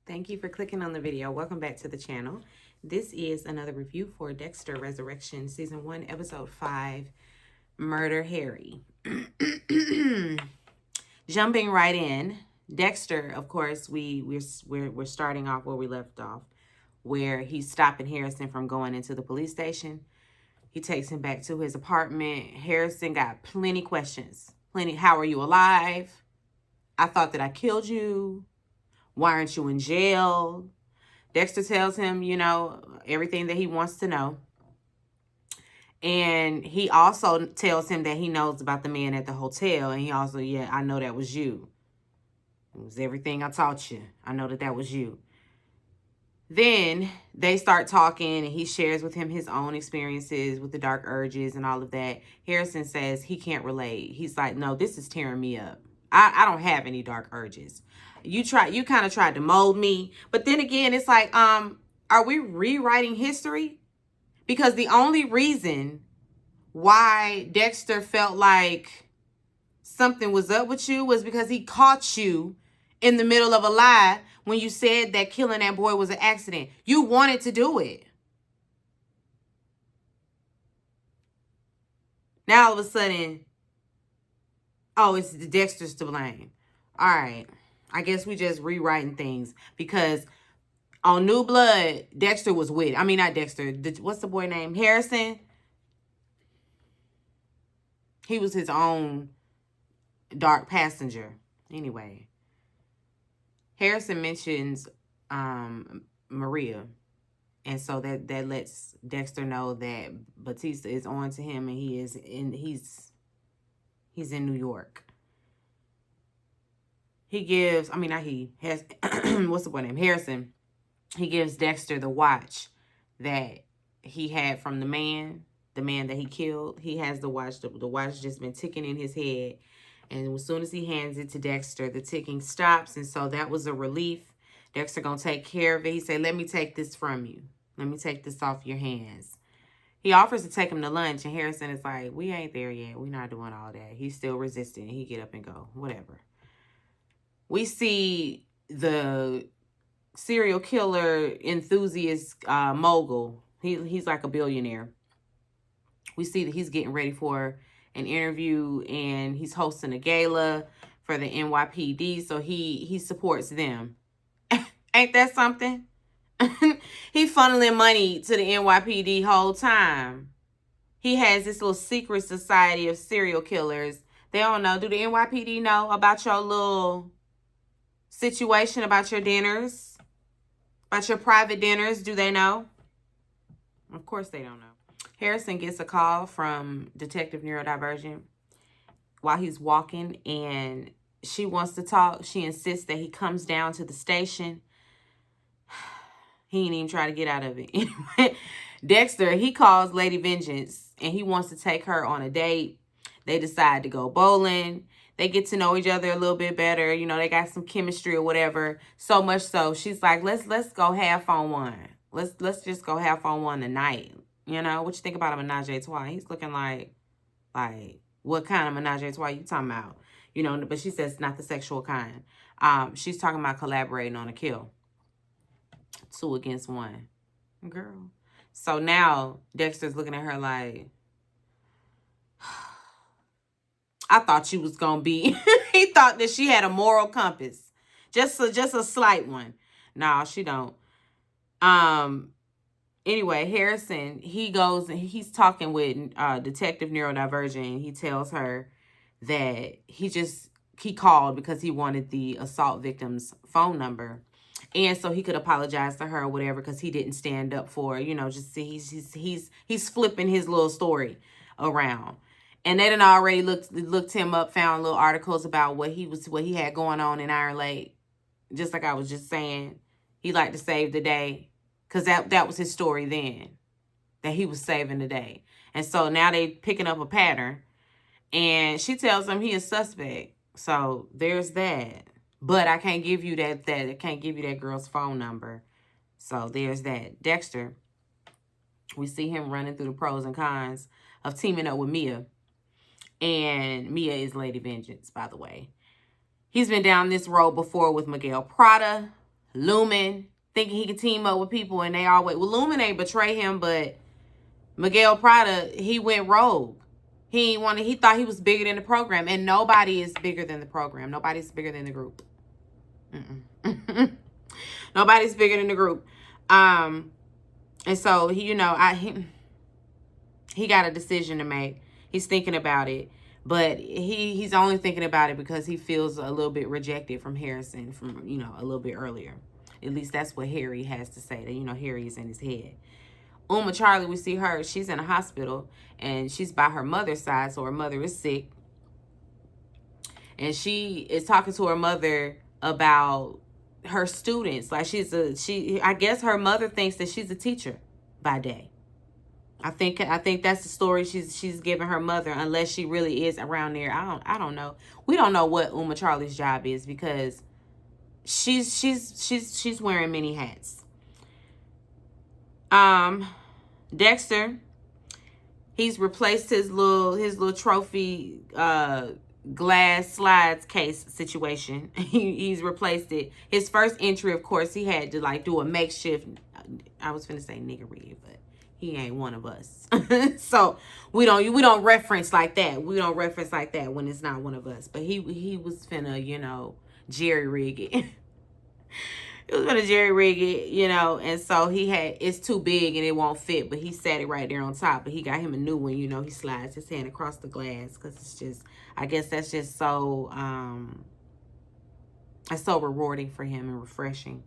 Thank you for clicking on the video. Welcome back to the channel. This is another review for Dexter Resurrection, Season 1, Episode 5, Murder Harry. Jumping right in, Dexter, of course, we're starting off where we left off, where he's stopping Harrison from going into the police station. He takes him back to his apartment. Harrison got plenty questions. How are you alive? I thought that I killed you. Why aren't you in jail? Dexter tells him, everything that he wants to know. And he also tells him that he knows about the man at the hotel. And he also, I know that was you. It was everything I taught you. I know that was you. Then they start talking and he shares with him his own experiences with the dark urges and all of that. Harrison says he can't relate. He's like, no, this is tearing me up. I don't have any dark urges. You kind of tried to mold me. But then again, it's like, are we rewriting history? Because the only reason why Dexter felt like something was up with you was because he caught you in the middle of a lie when you said that killing that boy was an accident. You wanted to do it. Now all of a sudden, oh, it's the Dexter's to blame. All right. I guess we just rewriting things because on New Blood, Dexter was with. I mean, not Dexter. What's the boy name? Harrison. He was his own dark passenger. Anyway, Harrison mentions Maria. And so that lets Dexter know that Batista is on to him and he's in New York. He gives, what's the boy name? Harrison. He gives Dexter the watch that he had from the man that he killed. He has the watch. The watch just been ticking in his head. And as soon as he hands it to Dexter, the ticking stops. And so that was a relief. Dexter gonna take care of it. He said, let me take this from you. Let me take this off your hands. He offers to take him to lunch. And Harrison is like, we ain't there yet. We're not doing all that. He's still resisting. He get up and go. Whatever. We see the serial killer enthusiast mogul. He's like a billionaire. We see that he's getting ready for an interview and he's hosting a gala for the NYPD, so he supports them. Ain't that something? He funneling money to the NYPD whole time. He has this little secret society of serial killers. They don't know. Do the NYPD know about your little situation, about your dinners? About your private dinners? Do they know? Of course they don't know. Harrison gets a call from Detective Neurodivergent while he's walking, and she wants to talk. She insists that he comes down to the station. He ain't even try to get out of it. Anyway, Dexter, he calls Lady Vengeance, and he wants to take her on a date. They decide to go bowling. They get to know each other a little bit better. They got some chemistry or whatever. So much so, she's like, let's go half on one. Let's just go half on one tonight. What you think about a menage a trois? He's looking like, what kind of menage a trois you talking about? But she says not the sexual kind. She's talking about collaborating on a kill. 2 against 1. Girl. So now Dexter's looking at her like, I thought you was going to be. He thought that she had a moral compass. Just a slight one. No, she don't. Anyway, Harrison, he goes and he's talking with Detective Neurodivergent. And he tells her that he called because he wanted the assault victim's phone number. And so he could apologize to her or whatever because he didn't stand up for her. Just see he's flipping his little story around. And they done already looked him up, found little articles about what he had going on in Iron Lake. Just like I was just saying, he liked to save the day. Because that was his story then, that he was saving the day. And so now they picking up a pattern. And she tells him he is suspect. So there's that. But I can't give you that I can't give you that girl's phone number. So there's that. Dexter, we see him running through the pros and cons of teaming up with Mia. And Mia is Lady Vengeance, by the way. He's been down this road before with Miguel Prada, Lumen thinking he could team up with people, and they always, well, Lumen ain't betray him, but Miguel Prada, he went rogue. He thought he was bigger than the program, and nobody is bigger than the program. Nobody's bigger than the group. Nobody's bigger than the group. And so he got a decision to make. He's thinking about it, but he's only thinking about it because he feels a little bit rejected from Harrison from, a little bit earlier. At least that's what Harry has to say. That, Harry is in his head. Uma Charlie, we see her. She's in a hospital, and she's by her mother's side, so her mother is sick. And she is talking to her mother about her students. Like I guess her mother thinks that she's a teacher by day. I think that's the story she's giving her mother, unless she really is around there. I don't know. We don't know what Uma Charlie's job is, because she's wearing many hats. Dexter, he's replaced his little trophy glass slides case situation. He's replaced it. His first entry, of course, he had to do a makeshift. I was finna say niggery, but he ain't one of us. So we don't reference like that. We don't reference like that when it's not one of us. But he was finna, jerry rig it. It was gonna jerry rig it, and so it's too big and it won't fit, but he sat it right there on top. But he got him a new one, he slides his hand across the glass, because it's just, I guess that's just so it's so rewarding for him and refreshing.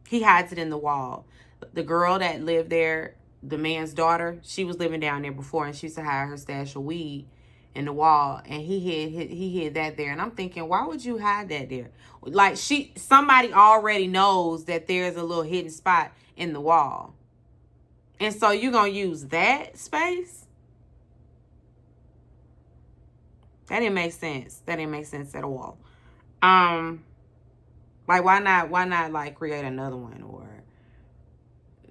He hides it in the wall. The girl that lived there, the man's daughter, she was living down there before, and she used to hide her stash of weed in the wall, and he hid that there. And I'm thinking, why would you hide that there? Like, somebody already knows that there's a little hidden spot in the wall, and so you're gonna use that space? That didn't make sense. That didn't make sense at all. Like, why not like create another one, or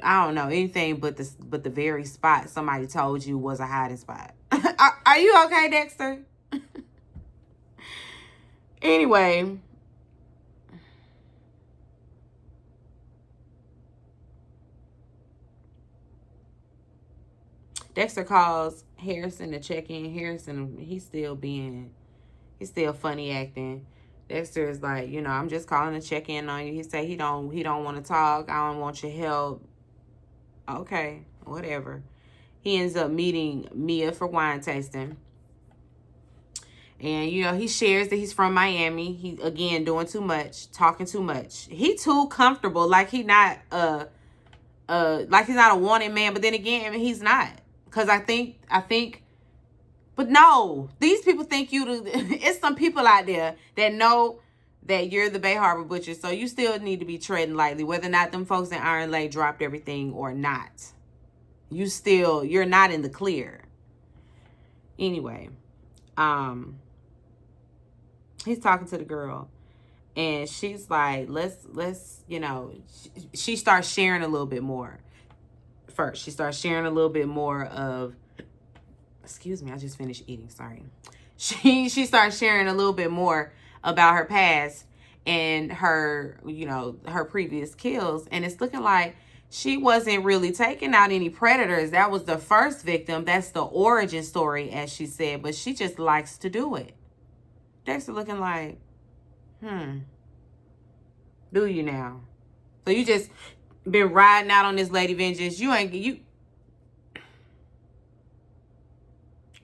I don't know, anything but the very spot somebody told you was a hiding spot. Are you okay, Dexter? Anyway, Dexter calls Harrison to check in. Harrison, he's still funny acting. Dexter is like, I'm just calling to check in on you. He said he don't want to talk. I don't want your help. Okay, whatever. He ends up meeting Mia for wine tasting. And, he shares that he's from Miami. He, again, doing too much, talking too much. He too comfortable, like he's not a wanted man. But then again, he's not. Because I think, but no, these people think it's some people out there that know that you're the Bay Harbor Butcher. So you still need to be treading lightly, whether or not them folks in Iron Lake dropped everything or not. You're not in the clear. Anyway, he's talking to the girl, and she's like, let's, she starts sharing a little bit more. First, she starts sharing a little bit more of, excuse me, I just finished eating, sorry. She starts sharing a little bit more about her past and her, her previous kills, and it's looking like she wasn't really taking out any predators. That was the first victim. That's the origin story, as she said, but she just likes to do it. Dexter looking like, do you now? So you just been riding out on this lady vengeance.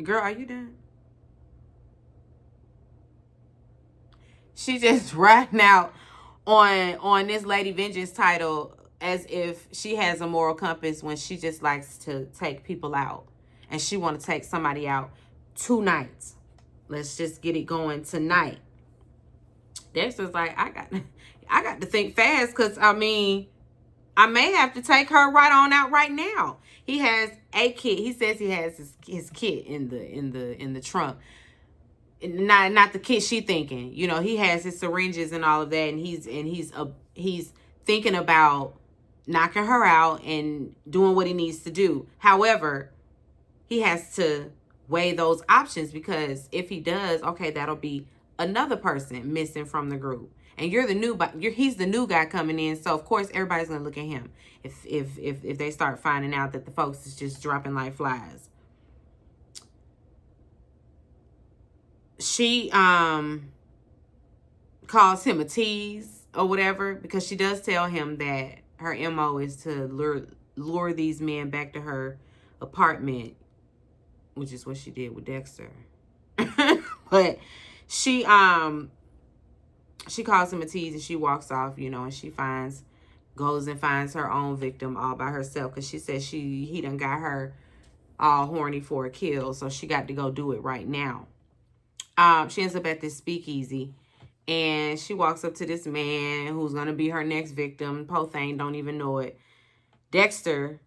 Girl, are you done? She just riding out on this lady vengeance title as if she has a moral compass, when she just likes to take people out, and she want to take somebody out tonight. Let's just get it going tonight. Dexter's like, I got to think fast, because I may have to take her right on out right now. He has a kit. He says he has his kit in the trunk. Not the kit she thinking. He has his syringes and all of that, and he's thinking about knocking her out and doing what he needs to do. However, he has to weigh those options, because if he does, okay, that'll be another person missing from the group. And he's the new guy coming in, so of course everybody's gonna look at him if they start finding out that the folks is just dropping like flies. She calls him a tease or whatever, because she does tell him that her MO is to lure these men back to her apartment, which is what she did with Dexter. But she calls him a tease, and she walks off, and she goes and finds her own victim all by herself, because she says he done got her all horny for a kill, so she got to go do it right now. She ends up at this speakeasy, and she walks up to this man who's gonna be her next victim. Po thing don't even know it. Dexter,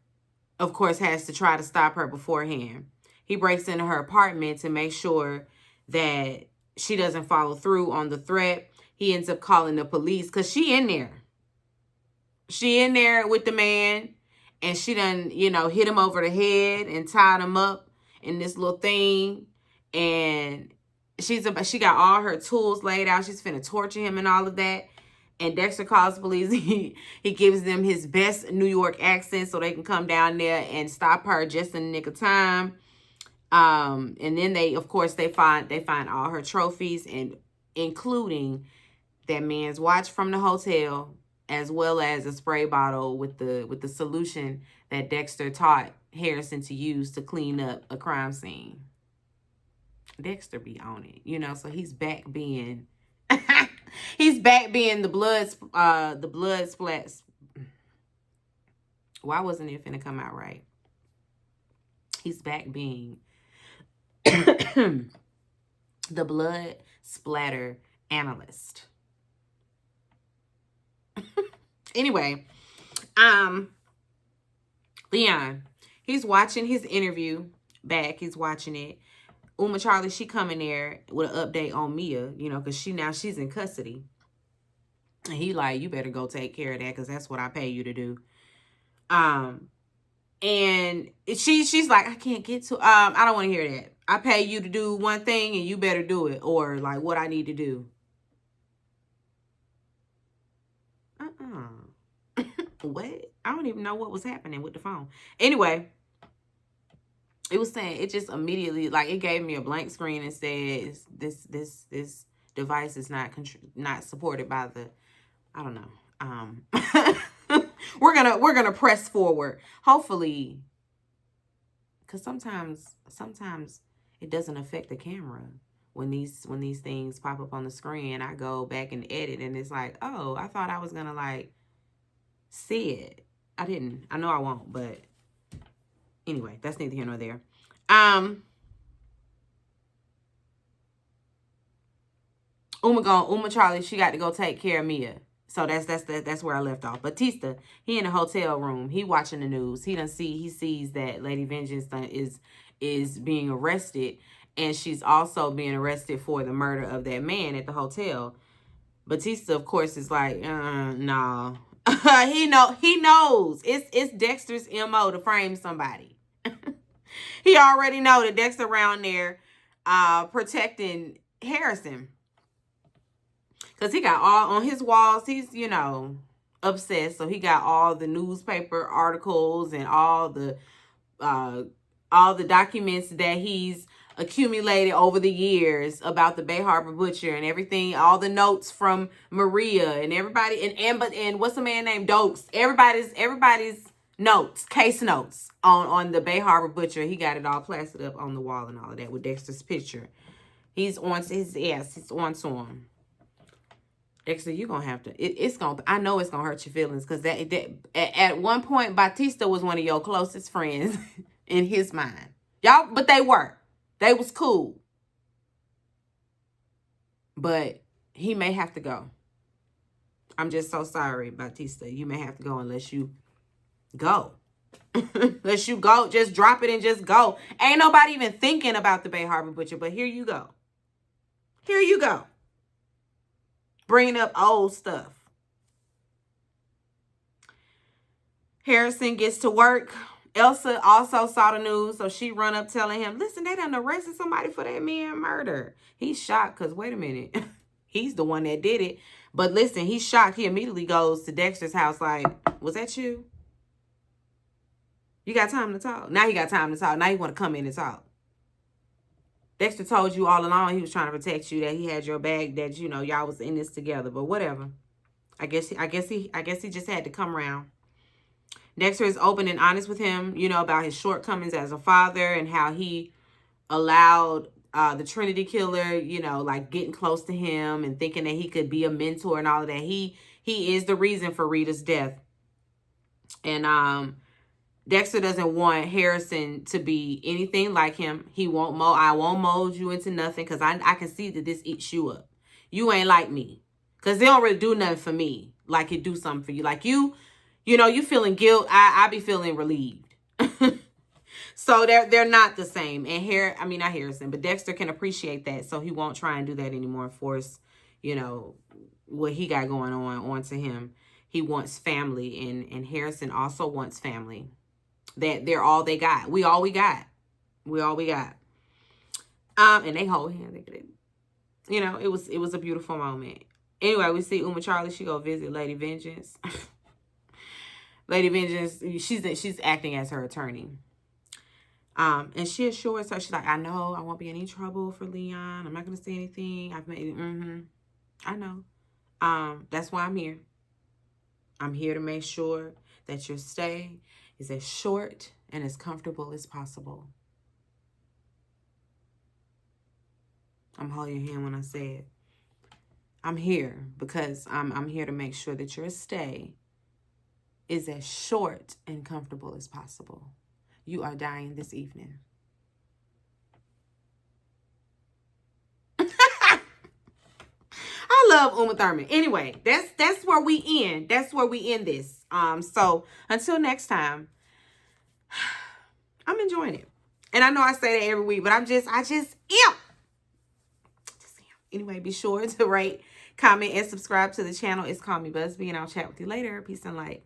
of course, has to try to stop her beforehand. He breaks into her apartment to make sure that she doesn't follow through on the threat. He ends up calling the police, because she in there. She in there with the man, and she done, hit him over the head and tied him up in this little thing. And she got all her tools laid out. She's finna torture him and all of that. And Dexter calls police. He gives them his best New York accent so they can come down there and stop her just in the nick of time. And then they find all her trophies, and including that man's watch from the hotel, as well as a spray bottle with the solution that Dexter taught Harrison to use to clean up a crime scene. Dexter be on it, so he's back being the blood splats. Why wasn't it finna come out right? He's back being the blood splatter analyst. Anyway, Leon, he's watching his interview back. He's watching it. Uma Charlie, she coming there with an update on Mia, because she's in custody. And he like, you better go take care of that, because that's what I pay you to do. And she's like, I can't get to, I don't want to hear that. I pay you to do one thing and you better do it, or like what I need to do. What? I don't even know what was happening with the phone. Anyway, it was saying, it just immediately, like, it gave me a blank screen and said this device is not supported by the, I don't know. we're gonna press forward, hopefully, because sometimes it doesn't affect the camera when these things pop up on the screen. I go back and edit, and it's like, oh, I thought I was gonna like see it. I didn't. I know I won't, but anyway, that's neither here nor there. Uma Charlie, she got to go take care of Mia. So that's where I left off. Batista, he in the hotel room. He watching the news. He sees that Lady Vengeance is being arrested, and she's also being arrested for the murder of that man at the hotel. Batista, of course, is like, no. He knows it's Dexter's MO to frame somebody. He already know that Dexter around there protecting Harrison, because he got all on his walls. He's obsessed, so he got all the newspaper articles and all the documents that he's accumulated over the years about the Bay Harbor Butcher and everything, all the notes from Maria and everybody, and what's the man named Dokes, everybody's notes, case notes on the Bay Harbor Butcher. He got it all plastered up on the wall and all of that with Dexter's picture. He's on to him. Dexter, you're gonna have to, I know it's gonna hurt your feelings, because that at one point Batista was one of your closest friends in his mind. Y'all, but they was cool. But he may have to go. I'm just so sorry, Batista. You may have to go unless you go. Unless you go, just drop it and just go. Ain't nobody even thinking about the Bay Harbor Butcher, but here you go. Here you go. Bringing up old stuff. Harrison gets to work Elsa also saw the news, so she run up telling him, listen, they done arrested somebody for that man murder. He's shocked because, wait a minute, he's the one that did it. But listen, he's shocked. He immediately goes to Dexter's house like, was that you? You got time to talk? Now he got time to talk. Now he want to come in and talk. Dexter told you all along he was trying to protect you, that he had your bag, that, you know, y'all was in this together. But whatever. I guess he just had to come around. Dexter is open and honest with him, you know, about his shortcomings as a father and how he allowed the Trinity killer, you know, like getting close to him and thinking that he could be a mentor and all of that. He is the reason for Rita's death. And Dexter doesn't want Harrison to be anything like him. I won't mold you into nothing because I can see that this eats you up. You ain't like me. Because they don't really do nothing for me like it do something for you. Like you know, you feeling guilt. I be feeling relieved. So they're not the same. And not Harrison, but Dexter can appreciate that. So he won't try and do that anymore and force, you know, what he got going on onto him. He wants family, and Harrison also wants family. That they're all they got. We all we got. And they hold hands. You know, it was a beautiful moment. Anyway, we see Uma Charlie. She go visit Lady Vengeance. Lady Vengeance, she's acting as her attorney. And she assures her, she's like, I know I won't be in any trouble for Leon. I'm not gonna say anything. I've made I know. That's why I'm here. I'm here to make sure that your stay is as short and as comfortable as possible. I'm holding your hand when I say it. I'm here because I'm here to make sure that your stay is as short and comfortable as possible. You are dying this evening. I love Uma Thurman. Anyway, that's where we end. That's where we end this. So until next time, I'm enjoying it. And I know I say that every week, but I just am. Anyway, be sure to rate, comment, and subscribe to the channel. It's Call Me Busby, and I'll chat with you later. Peace and light.